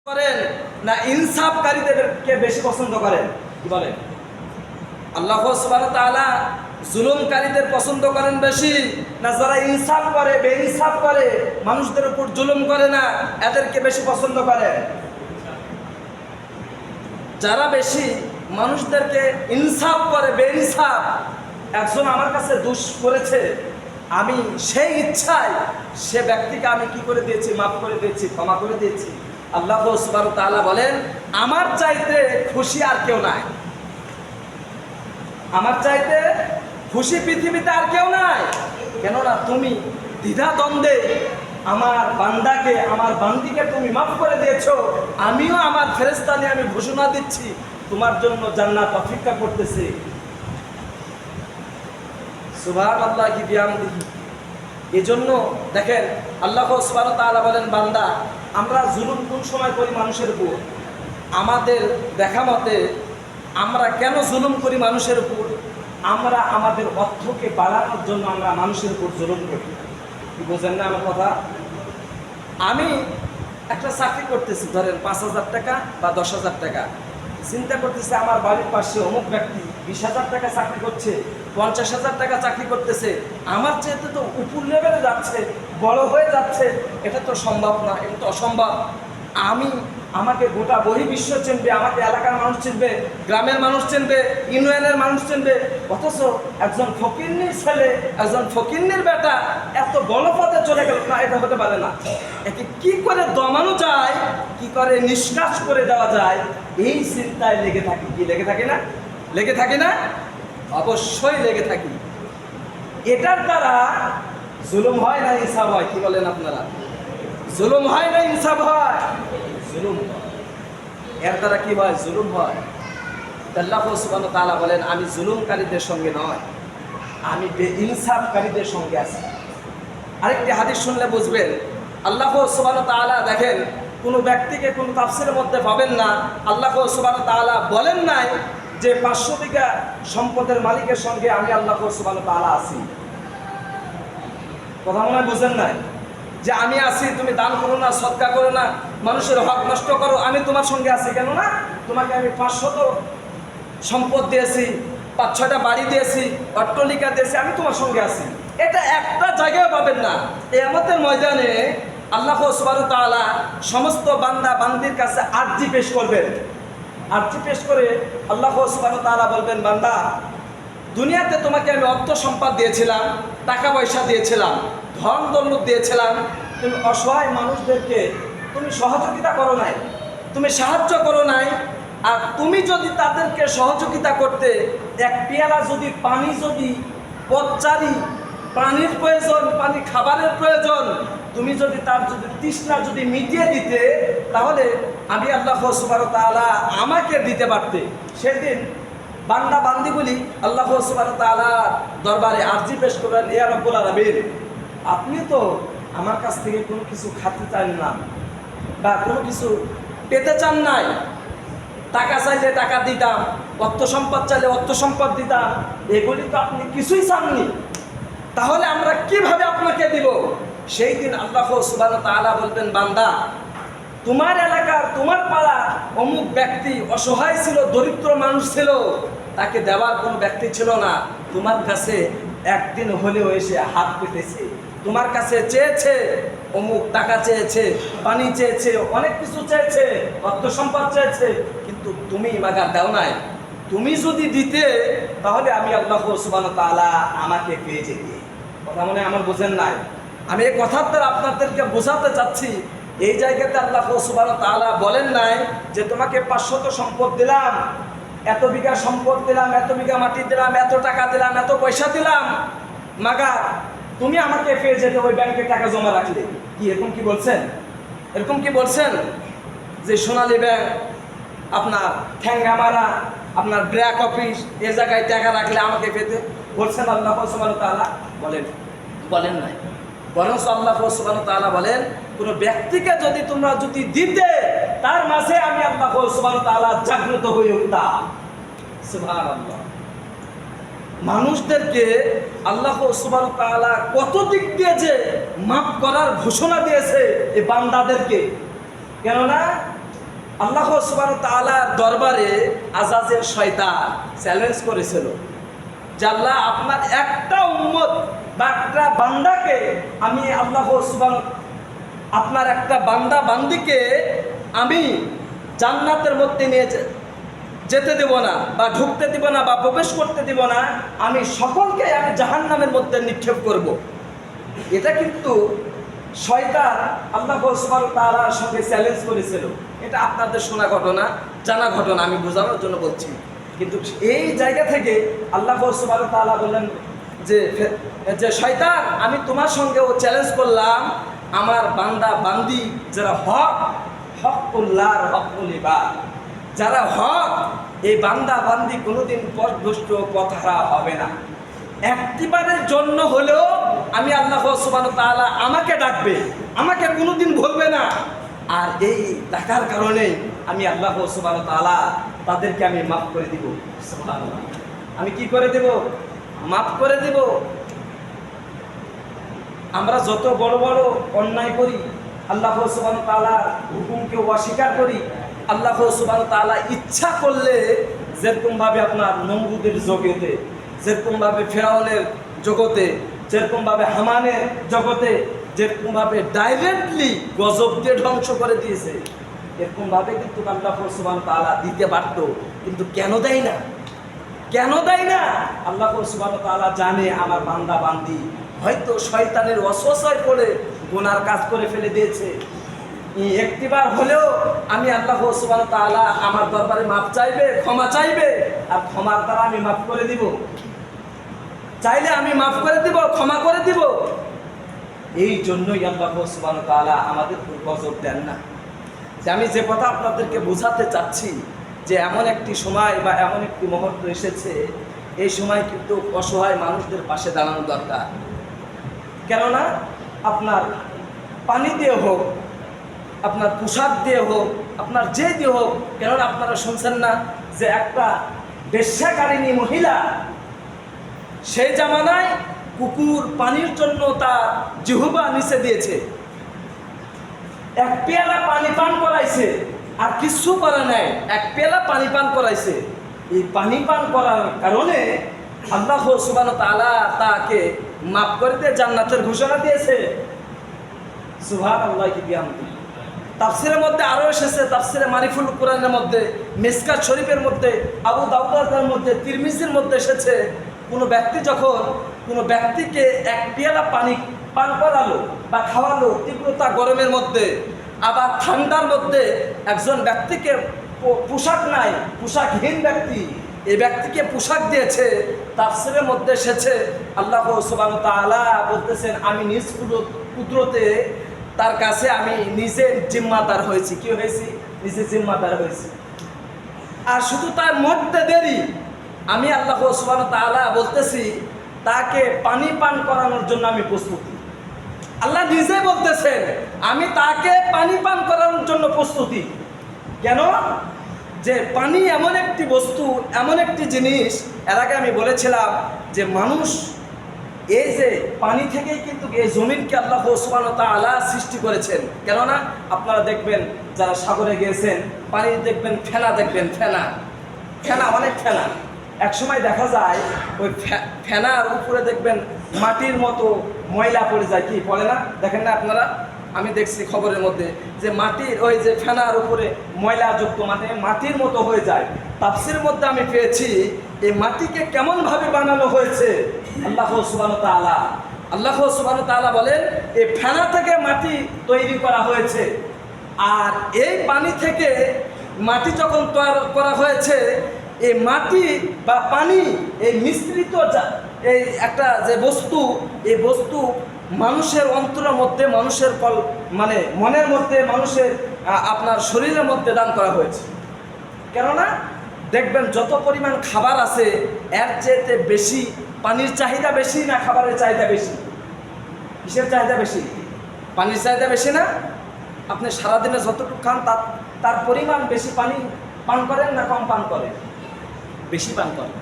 করেন না ইনসাফকারীদেরকে বেশি পছন্দ করেন? কি বলেন? আল্লাহ সুবহানাহু ওয়া তাআলা জুলুমকারীদের পছন্দ করেন বেশি, না যারা ইনসাফ করে, বেইনসাফ করে, মানুষদের উপর জুলুম করে না, এদেরকে বেশি পছন্দ করেন? যারা বেশি মানুষদেরকে ইনসাফ করে, বেইনসাফ, একজন আমার কাছে দোষ করেছে, আমি সেই ইচ্ছায় সে ব্যক্তিকে আমি কি করে দিয়েছি? মাফ করে দিয়েছি, ক্ষমা করে দিয়েছি। আল্লাহ সুবহানাহু ওয়া তাআলা বলেন, আমার চাইতে খুশি আর কেউ নাই। আমার চাইতে খুশি পৃথিবীতে আর কেউ নাই। কেননা তুমি দ্বিধাদ্বন্দ্বে আমার বান্দাকে, আমার বান্দিকে তুমি মাফ করে দিয়েছো। আমিও আমার ফেরেশতা নিয়ে আমি ঘোষণা দিচ্ছি, তোমার জন্য জান্নাত অপেক্ষা করতেছে। সুবহানাল্লাহি বিহামদিহি। এজন্য দেখেন আল্লাহ সুবহানাহু ওয়া তাআলা বলেন, বান্দা আমরা জুলুম কোন সময় করি মানুষের উপর? আমাদের দেখা মতে আমরা কেন জুলুম করি মানুষের উপর? আমরা আমাদের অর্থকে বাড়ানোর জন্য আমরা মানুষের উপর জুলুম করি। কি বোঝেন না আমার কথা? আমি একটা চাকরি করতেছি, ধরেন 5,000 টাকা বা 10,000 টাকা, চিন্তা করতেছে আমার বাড়ির পাশে অমুক ব্যক্তি 20,000 টাকা চাকরি করছে, 50,000 টাকা চাকরি করতেছে, আমার চেয়ে তো উপর লেভেলে যাচ্ছে, বড় হয়ে যাচ্ছে। এটা তো সম্ভব না, এটা তো অসম্ভব। আমাকে গোটা বহির্বিশ্ব চিনবে, আমাকে এলাকার মানুষ চিনবে, গ্রামের মানুষ চিনবে, ইউনিয়নের মানুষ চিনবে, অথচ একজন ফকিন্নির ছেলে, একজন ফকিন্নির বেটা এত বড় পদে চলে গেল না, এটা হতে পারে না। একে কি করে দমানো যায়, কি করে নিষ্কাশ করে দেওয়া যায়, এই চিন্তায় লেগে থাকি। কি লেগে থাকি না? লেগে থাকি না? অবশ্যই লেগে থাকি। এটার দ্বারা জুলুম হয় না ইনসাফ হয়? কি বলেন আপনারা? জুলুম হয় না ইনসাফ হয়? জুলুম। এর দ্বারা কি হয়? জুলুম হয়। আল্লাহ সুবহানাহু ওয়া তাআলা বলেন, আমি জুলুমকারীদের সঙ্গে নয়, আমি বেইনসাফকারীদের সঙ্গে আছি। আরেকটি হাদিস শুনলে বুঝবেন, আল্লাহ সুবহানাহু ওয়া তাআলা দেখেন কোনো ব্যক্তিকে কোনো তাফসীরের মধ্যে পাবেন না আল্লাহ সুবহানাহু ওয়া তাআলা বলেন নাই যে 500 বিঘা সম্পদের মালিকের সঙ্গে আমি আল্লাহ সুবহানাহু ওয়া তাআলা আছি। কথা মনে হয় বুঝেন নাই? যে আমি আছি, তুমি দান করো না, সদকা করো না, মানুষের হক নষ্ট করো, আমি তোমার সঙ্গে আছি। কেন না? তোমাকে আমি 500 সম্পদ দিয়েছি, 5-6টা বাড়ি দিয়েছি, অট্টালিকা দিয়েছি, আমি তোমার সঙ্গে আছি। এটা একটা জায়গায় পাবেন না। কিয়ামতের ময়দানে আল্লাহ সুবহানাহু ওয়া তাআলা সমস্ত বান্দা বান্দির কাছে আরজি পেশ করবেন। আরজি পেশ করে আল্লাহ সুবহানাহু ওয়া তাআলা বলবেন, বান্দা দুনিয়াতে তোমাকে আমি অর্থ সম্পদ দিয়েছিলাম, টাকা পয়সা দিয়েছিলাম, ধন দৌলত দিয়েছিলাম, তুমি অসহায় মানুষদেরকে তুমি সহযোগিতা করো নাই, তুমি সাহায্য করো নাই। আর তুমি যদি তাদেরকে সহযোগিতা করতে, এক পেয়ালা যদি পানি, যদি পথচারী পানির প্রয়োজন, পানি খাবারের প্রয়োজন, তুমি যদি তার যদি তৃষ্ণা যদি মিটিয়ে দিতে, তাহলে আমি আল্লাহ সুবহানাহু ওয়া তাআলা আমাকে দিতে পারতে। সেদিন বান্দা বান্দি বলি আল্লাহ সুবহানাহু ওয়া তাআলা দরবারে আরজি পেশ করবেন, ইয়া রাব্বুল আলামিন, আপনি তো আমার কাছ থেকে কোনো কিছু খাতে চান না বা কোনো কিছু পেতে চান নাই। টাকা চাইলে টাকা দিতাম, অর্থ সম্পদ চাইলে অর্থ সম্পদ দিতাম, এগুলি তো আপনি কিছুই চাননি। তাহলে আমরা কিভাবে আপনাকে দিব? সেই দিন আল্লাহ সুবহানাহু ওয়া তাআলা বলবেন, বান্দা তোমার এলাকার, তোমার পাড়া অমুক ব্যক্তি অসহায় ছিল, দরিদ্র মানুষ ছিল, তাকে দেওয়ার কোনো ব্যক্তি ছিল না, তোমার কাছে একদিন হলেও এসে হাত পেতেছে, তোমার কাছে চেয়েছে, অমুক টাকা চেয়েছে, পানি চেয়েছে, অনেক কিছু চেয়েছে, অর্থ সম্পদ চেয়েছে, কিন্তু তুমি মাগার দাও নাই। তুমি যদি দিতে, তাহলে আমি আল্লাহ সুবহানাহু ওয়া তাআলা আমাকে পেয়ে যেতে। কথা মনে আমার বোঝেন নাই? আমি এই কথার দ্বারা আপনাদেরকে বোঝাতে চাচ্ছি, এই জায়গাতে আল্লাহ সুবহানাহু ওয়া তাআলা বলেন নাই যে তোমাকে 500 সম্পদ দিলাম, এত বিঘা সম্পদ দিলাম, এত বিঘা মাটি দিলাম, এত টাকা দিলাম, এত পয়সা দিলাম, মাগা তুমি আমাকে পেয়ে যেতে, ওই ব্যাংকে টাকা জমা রাখলে। কি এরকম কি বলছেন? এরকম কি বলছেন যে সোনালী ব্যাংক, আপনার ঠ্যাঙ্গামারা, আপনার ব্র্যাক অফিস, এ জায়গায় টাকা রাখলে আমাকে পেতে? বলছেন আল্লাহ সুবহানাহু ওয়া তাআলা? বলেন নাই। বরং আল্লাহ সুবহানাহু ওয়া তাআলা বলেন, কোনো ব্যক্তিকে যদি তোমরা যদি দিতে, তার মাঝে আমি আল্লাহ সুবহানাহু ওয়া তাআলা জাগ্রত হয়ে উঠতাম। সুবহানাল্লাহ। মানুষদেরকে আল্লাহ সুবহানাহু ওয়া তাআলা কত দিক দিয়ে যে মাফ করার ঘোষণা দিয়েছে এই বান্দাদেরকে। কেননা আল্লাহ সুবহানাহু ওয়া তাআলার দরবারে আজাজেল শয়তান চ্যালেঞ্জ করেছিল যে আল্লাহ, আপনার একটা উম্মত বা একটা বান্দাকে আমি আল্লাহ সুবহানাহু, আপনার একটা বান্দা বান্দিকে আমি জান্নাতের মধ্যে নিয়ে যেতে দেব না বা ঢুকতে দেব না বা প্রবেশ করতে দেব না, আমি সকলকে আমি জাহান্নামের মধ্যে নিক্ষেপ করব। এটা কিন্তু শয়তান আল্লাহ সুবহানাহু ওয়া তাআলার সঙ্গে চ্যালেঞ্জ করেছিল। এটা আপনাদের শোনা ঘটনা, জানা ঘটনা, আমি বোঝানোর জন্য বলছি। কিন্তু এই জায়গা থেকে আল্লাহ সুবহানাহু ওয়া তাআলা বললেন যে শয়তান, আমি তোমার সঙ্গেও চ্যালেঞ্জ করলাম, আমার বান্দা বান্দি যারা হকুল্লাহর হকুল ইবাদ, যারা হক, এই বান্দা বান্দি কোনোদিন পথভ্রষ্ট পথহারা হবে না। একটিবারের জন্য হলেও আমি আল্লাহ সুবহানাহু ওয়া তাআলা আমাকে ডাকবে, আমাকে কোনোদিন ভুলবে না। আর এই ডাকার কারণেই আমি আল্লাহ সুবহানাহু ওয়া তাআলা তাদেরকে আমি মাফ করে দিব। সুবহানাল্লাহ, আমি কি করে দেব? মাফ করে দেব। আমরা যত বড় বড় অন্যায় করি, আল্লাহ সুবহানাহু ওয়া তাআলার হুকুমকে অস্বীকার করি, আল্লাহ সুবহানাহু ওয়া তাআলা ইচ্ছা করলে যেরকমভাবে আপনার নমরুদের জগতে, যেরকমভাবে ফেরাউনের জগতে, যেরকমভাবে হামানের জগতে, যেরকমভাবে ডাইরেক্টলি গজব দিয়ে ধ্বংস করে দিয়েছে, এরকমভাবে কিন্তু আল্লাহ সুবহানাহু ওয়া তাআলা দিতে পারত। কিন্তু কেন দেয় না? কেন দেয় না? আল্লাহ সুবহানাহু ওয়া তাআলা জানে আমার বান্দা বান্দি হয়তো শয়তানের ওয়াসওয়াসায় পড়ে গুনার কাজ করে ফেলে দিয়েছে। একটিবার হলেও আমি আল্লাহ সুবহানাহু ওয়া তাআলা আমার দরবারে মাফ চাইবে, ক্ষমা চাইবে, আর ক্ষমার দ্বারা আমি মাফ করে দিব। চাইলে আমি মাফ করে দিব, ক্ষমা করে দিব। এই জন্যই আল্লাহ সুবহানাহু ওয়া তাআলা আমাদের গজব দেন না। যে আমি যে কথা আপনাদেরকে বোঝাতে চাচ্ছি, যে এমন একটি সময় বা এমন একটি মুহূর্ত এসেছে, এই সময় কিন্তু অসহায় মানুষদের পাশে দাঁড়ানো দরকার। কেননা আপনার পানি দিয়ে হোক, আপনার পোশাক দিয়ে হোক, আপনার যে দিয়ে হোক, কেননা আপনারা শুনছেন না যে একটা বেশ্যাকারিণী মহিলা, সেই জামানায় কুকুর পানির জন্য তার জিহ্বা নিচে দিয়েছে, এক পেয়ালা পানি পান করাইছে, আর কিছু করে নাই, এক পেয়ালা পানি পান করাইছে। এই পানি পান করার কারণে আল্লাহ সুবহানাহু ওয়া তাআলা তাকে মাফ করে দিয়ে জান্নাতের ঘোষণা দিয়েছে। সুবহানাল্লাহ কি বিহামদিহি। তাফসিরের মধ্যে আরও এসেছে, তাফসিরে মারিফুল কুরআনের মধ্যে, মিসকাত শরীফের মধ্যে, আবু দাউদের মধ্যে, তিরমিজির মধ্যে এসেছে, কোনো ব্যক্তি যখন কোনো ব্যক্তিকে এক পেয়ালা পানি পান করালো বা খাওয়ালো, তীব্রতা গরমের মধ্যে, আবার ঠান্ডার মধ্যে একজন ব্যক্তিকে পোশাক নাই, পোশাকহীন ব্যক্তি, এই ব্যক্তিকে পোশাক দিয়েছে। তাফসিরের মধ্যে এসেছে আল্লাহ সুবহানাহু ওয়া তাআলা বলতেছেন, আমি নিজ কুদরতে তার কাছে আমি নিজের জিম্মাদার হয়েছি। কি হয়েছি? নিজে জিম্মাদার হয়েছি। আর শুধু তার মরতে দেরি, আমি আল্লাহ সুবহানাহু ওয়া তাআলা বলতেছি তাকে পানি পান করানোর জন্য আমি প্রস্তুতি। আল্লাহ নিজে বলতেছেন আমি তাকে পানি পান করানোর জন্য প্রস্তুতি। কেন? যে পানি এমন একটি বস্তু, এমন একটি জিনিস, এর আগে আমি বলেছিলাম যে মানুষ এই যে পানি থেকেই কিন্তু এই জমিনকে আল্লাহ সুবহানাহু ওয়া তাআলা সৃষ্টি করেছেন। কেননা আপনারা দেখবেন যারা সাগরে গিয়েছেন, পানি দেখবেন ফেনা, দেখবেন ফেনা, ফেনা, অনেক ফেনা। এক সময় দেখা যায় ওই ফেনার উপরে দেখবেন মাটির মতো ময়লা পড়ে যায়। কি পড়ে না? দেখেন না আপনারা? আমি দেখছি খবরের মধ্যে যে মাটির ওই যে ফেনার উপরে ময়লাযুক্ত, মানে মাটির মতো হয়ে যায়। তাফসীরের মধ্যে আমি পেয়েছি এই মাটিকে কেমনভাবে বানানো হয়েছে। আল্লাহ সুবহানাহু ওয়া তাআলা, আল্লাহ সুবহানাহু ওয়া তাআলা বলেন এই ফেনা থেকে মাটি তৈরি করা হয়েছে। আর এই পানি থেকে মাটি যখন তৈরি করা হয়েছে, এই মাটি বা পানি, এই মিশ্রিত এই একটা যে বস্তু, এই বস্তু মানুষের অন্তরের মধ্যে, মানুষের মানে মনের মধ্যে, মানুষের আপনার শরীরের মধ্যে দান করা হয়েছে। কেননা দেখবেন যত পরিমাণ খাবার আছে, এর চাইতে বেশি পানির চাহিদা বেশি না খাবারের চাহিদা বেশি? কিসের চাহিদা বেশি? পানির চাহিদা বেশি না? আপনি সারাদিনে যতটুকু খান তার পরিমাণ বেশি পানি পান করেন না কম পান করেন? বেশি পান করেন।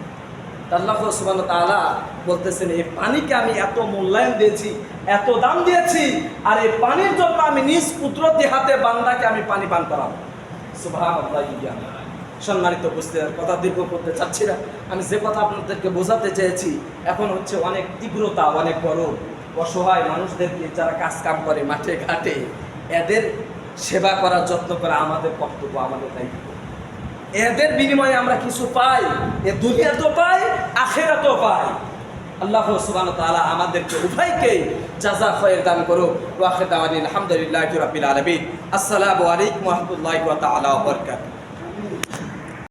আল্লাহ সুবহানাহু ওয়া তাআলা বলতেছেন এই পানিকে আমি এত মূল্যায়ন দিয়েছি, এত দাম দিয়েছি, আর এই পানির জন্য আমি নিজ কুদরতি হাতে বান্দাকে আমি পানি পান করাবো। সুবহানাল্লাহ। সম্মানিত উপস্থিতি, কথা দীর্ঘ করতে চাচ্ছি না। আমি যে কথা আপনাদেরকে বোঝাতে চেয়েছি, এখন হচ্ছে অনেক তীব্রতা, অনেক গরম, অসহায় মানুষদেরকে যারা কাজ কাম করে মাঠে ঘাটে, এদের সেবা করার যত্ন করা আমাদের কর্তব্য, আমাদের দায়িত্ব। এদের বিনিময়ে আমরা কিছু পাই, এ দুনিয়াতেও পাই, আখিরাতেও পাই। আল্লাহ সুবহানাহু ওয়া তাআলা আমাদেরকে উভয়কে জাযা খয়র দান করুক। ওয়া আখিরু দাওয়ানা আলহামদুলিল্লাহি রাব্বিল আলামিন। আসসালামু আলাইকুম ওয়া রাহমাতুল্লাহি ওয়া তাআলা ওয়া বারাকাতুহু।